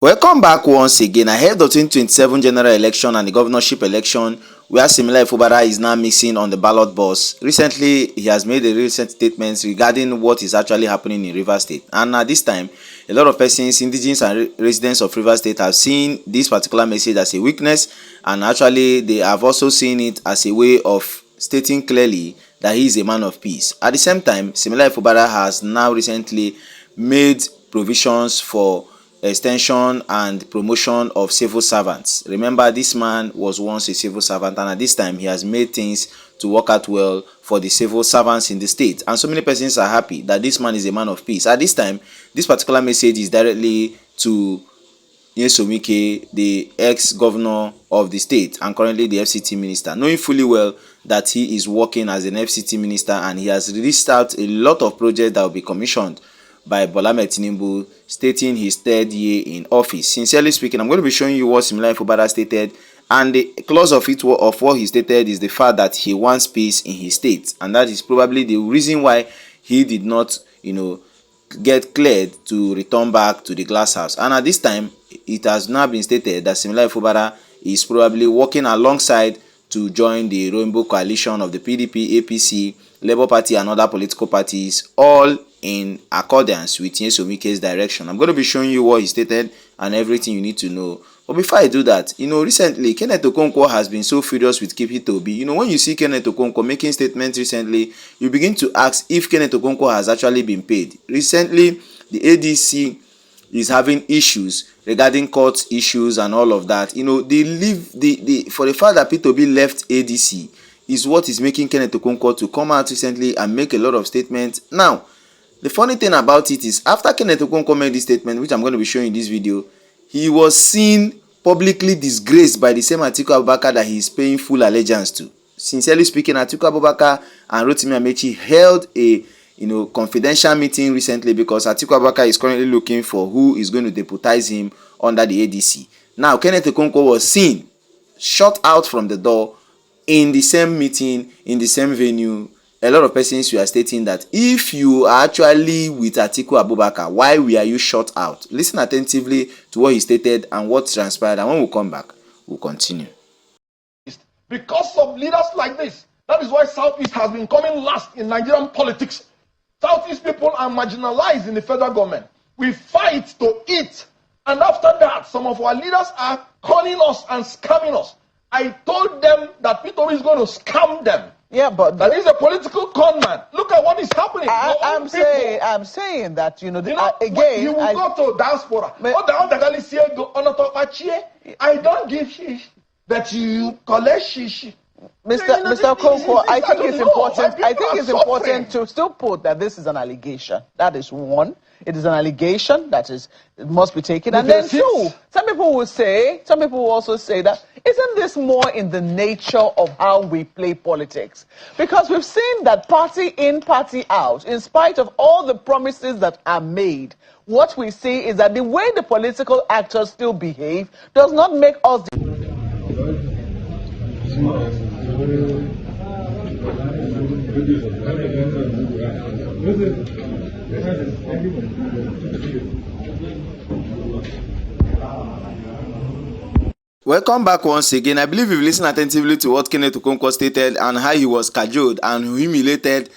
Welcome back once again. Ahead of the 2027 general election and the governorship election, where similar Fubara is now missing on the ballot box. Recently, he has made a recent statements regarding what is actually happening in Rivers State. And at this time, a lot of persons, indigenous and residents of Rivers State have seen this particular message as a weakness, and actually they have also seen it as a way of stating clearly that he is a man of peace. At the same time, similar Fubara has now recently made provisions for extension and promotion of civil servants. Remember, this man was once a civil servant, and at this time he has made things to work out well for the civil servants in the state, and so many persons are happy that this man is a man of peace. At this time, this particular message is directly to Sh0ck, the ex-governor of the state and currently the FCT minister, knowing fully well that he is working as an FCT minister, and he has released out a lot of projects that will be commissioned by Bola Tinubu, stating his third year in office. Sincerely speaking, I'm going to be showing you what similar Fubara stated, and the clause of what he stated is the fact that he wants peace in his state, and that is probably the reason why he did not, get cleared to return back to the glass house. And at this time, it has now been stated that similar Fubara is probably working alongside to join the Rainbow Coalition of the PDP, APC, Labour Party and other political parties, all in accordance with Sh0ck's direction. I'm going to be showing you what he stated and everything you need to know. But before I do that, recently Kenneth Okonkwo has been so furious with Toby. When you see Kenneth Okonkwo making statements recently, you begin to ask if Kenneth Okonkwo has actually been paid. Recently, the ADC is having issues regarding court issues and all of that. For the fact that Toby left ADC is what is making Kenneth Okonkwo to come out recently and make a lot of statements. Now, the funny thing about it is, after Kenneth Okonkwo made this statement, which I'm going to be showing in this video, he was seen publicly disgraced by the same Atiku Abubakar that he is paying full allegiance to. Sincerely speaking, Atiku Abubakar and Rotimi Amaechi held a confidential meeting recently because Atiku Abubakar is currently looking for who is going to deputize him under the ADC. Now, Kenneth Okonkwo was seen shut out from the door in the same meeting, in the same venue. A lot of persons were stating that if you are actually with Atiku Abubakar, why were you shut out? Listen attentively to what he stated and what transpired, and when we come back, we'll continue. Because of leaders like this, that is why Southeast has been coming last in Nigerian politics. Southeast people are marginalized in the federal government. We fight to eat, and after that, some of our leaders are calling us and scamming us. I told them that Peter is going to scam them. Yeah, but that is a political con man. Look at what is happening. I'm saying that again. You will go to diaspora. I don't give shish, but you collect shish. Mr. Okonkwo, I think it's important. I think it's important to still put that this is an allegation. That is one. It is an allegation that it must be taken. And then two, some people will also say that isn't this more in the nature of how we play politics? Because we've seen that party in, party out, in spite of all the promises that are made, what we see is that the way the political actors still behave does not make us... Welcome back once again. I believe you've listened attentively to what Kenneth Okonkwo stated and how he was cajoled and humiliated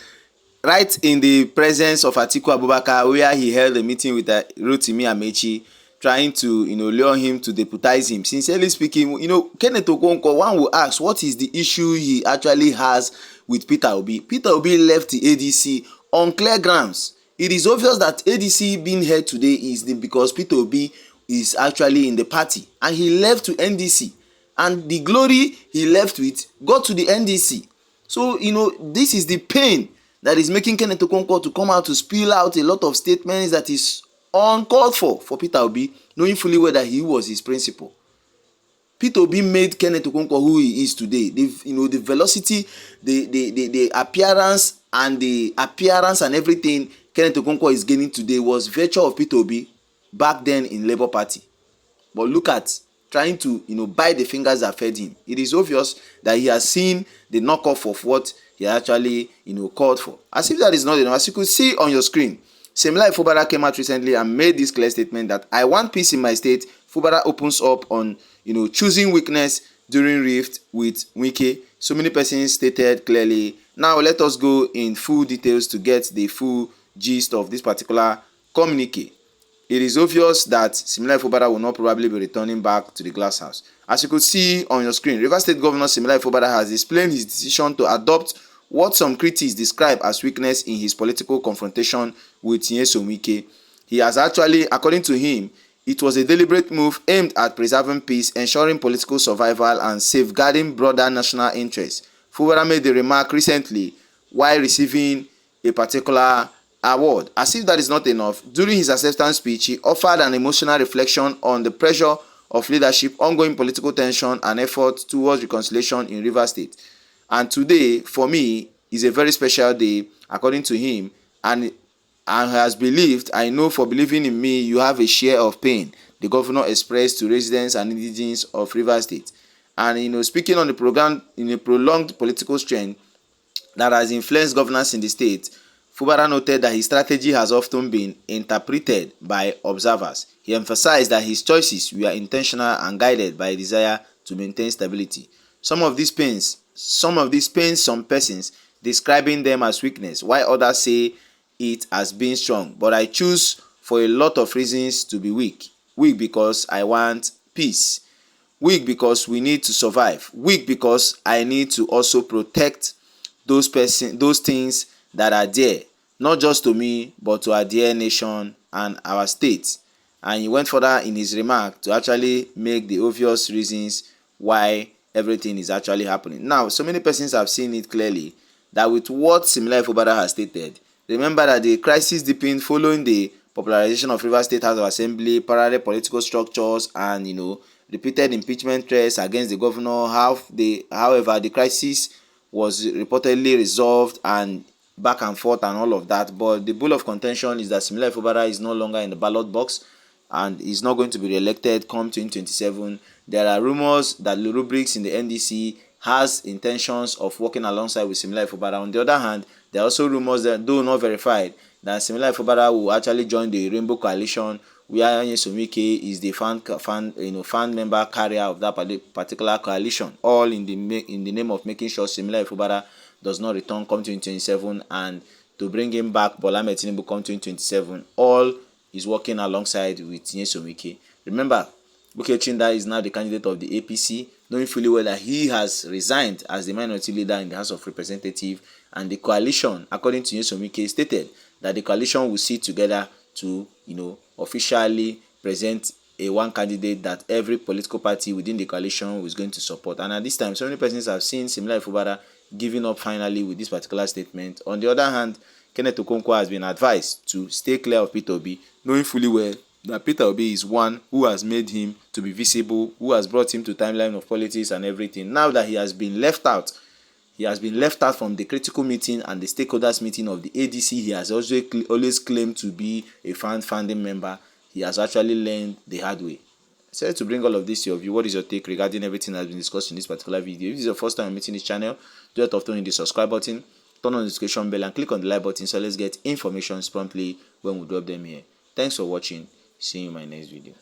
right in the presence of Atiku Abubakar, where he held a meeting with Rotimi Amaechi, trying to lure him to deputize him. Sincerely speaking, Kenneth Okonkwo, one will ask what is the issue he actually has with Peter Obi. Peter Obi left the ADC on clear grounds. It is obvious that ADC being here today is because Peter Obi is actually in the party and he left to NDC, and the glory he left with got to the NDC. So this is the pain that is making Kenneth Okonkwo to come out to spill out a lot of statements that is uncalled for Peter Obi, knowing fully well that he was his principal. Peter Obi made Kenneth Okonkwo who he is today. The velocity, the appearance and everything Kenneth Okonkwo is gaining today was virtue of Peter Obi back then in Labour Party. But look at trying to bite the fingers that fed him. It is obvious that he has seen the knockoff of what he actually called for. As if that is not enough, as you could see on your screen, Similar, Fubara came out recently and made this clear statement that I want peace in my state. Fubara opens up on choosing weakness during rift with Wike. So many persons stated clearly. Now let us go in full details to get the full gist of this particular communique. It is obvious that Similar Fubara will not probably be returning back to the glass house. As you could see on your screen, Rivers State Governor Similar Fubara has explained his decision to adopt what some critics describe as weakness in his political confrontation with Nyesom Wike. He has actually, according to him, it was a deliberate move aimed at preserving peace, ensuring political survival, and safeguarding broader national interests. Fubara made the remark recently while receiving a particular award. As if that is not enough, during his acceptance speech, he offered an emotional reflection on the pressure of leadership, ongoing political tension, and efforts towards reconciliation in Rivers State. And today, for me, is a very special day, according to him, and has believed, I know for believing in me, you have a share of pain, the governor expressed to residents and indigents of Rivers State. And speaking on the program in a prolonged political strain that has influenced governance in the state, Fubara noted that his strategy has often been interpreted by observers. He emphasized that his choices were intentional and guided by a desire to maintain stability. Some of these pains some persons describing them as weakness, while others say it as being strong. But I choose for a lot of reasons to be weak. Weak because I want peace. Weak because we need to survive. Weak because I need to also protect those things that are dear, not just to me, but to our dear nation and our state. And he went further in his remark to actually make the obvious reasons why everything is actually happening. Now, so many persons have seen it clearly that with what Similar Fubara has stated, remember that the crisis deepened following the popularization of Rivers State House of Assembly, parallel political structures, and repeated impeachment threats against the governor. However, the crisis was reportedly resolved and back and forth and all of that. But the bull of contention is that Similar Fubara is no longer in the ballot box and is not going to be re-elected come 2027. There are rumors that Lurubrix in the NDC has intentions of working alongside with Similar Fubara. On the other hand, there are also rumors that, though not verified, that Similar Fubara will actually join the Rainbow Coalition, where Nyesom Wike is the fan member carrier of that particular coalition, all in the name of making sure Similar Fubara does not return come 2027 and to bring him back Bola Ahmed Tinubu come 2027. All is working alongside with Nyesom Wike. Remember, Wike Chinda is now the candidate of the APC, knowing fully well that he has resigned as the minority leader in the House of Representatives, and the coalition, according to Nyesom Wike, stated that the coalition will sit together to, officially present a one candidate that every political party within the coalition was going to support. And at this time, so many persons have seen Similar Fubara giving up finally with this particular statement. On the other hand, Kenneth Okonkwo has been advised to stay clear of Peter Obi, knowing fully well that Peter Obi is one who has made him to be visible, who has brought him to timeline of politics and everything. Now that he has been left out from the critical meeting and the stakeholders meeting of the ADC. He has also always claimed to be a founding member. He has actually learned the hard way. So to bring all of this to your view, what is your take regarding everything that has been discussed in this particular video? If this is your first time meeting this channel, do not turn on the subscribe button, turn on the notification bell, and click on the like button so let's get information promptly when we drop them here. Thanks for watching. See you in my next video.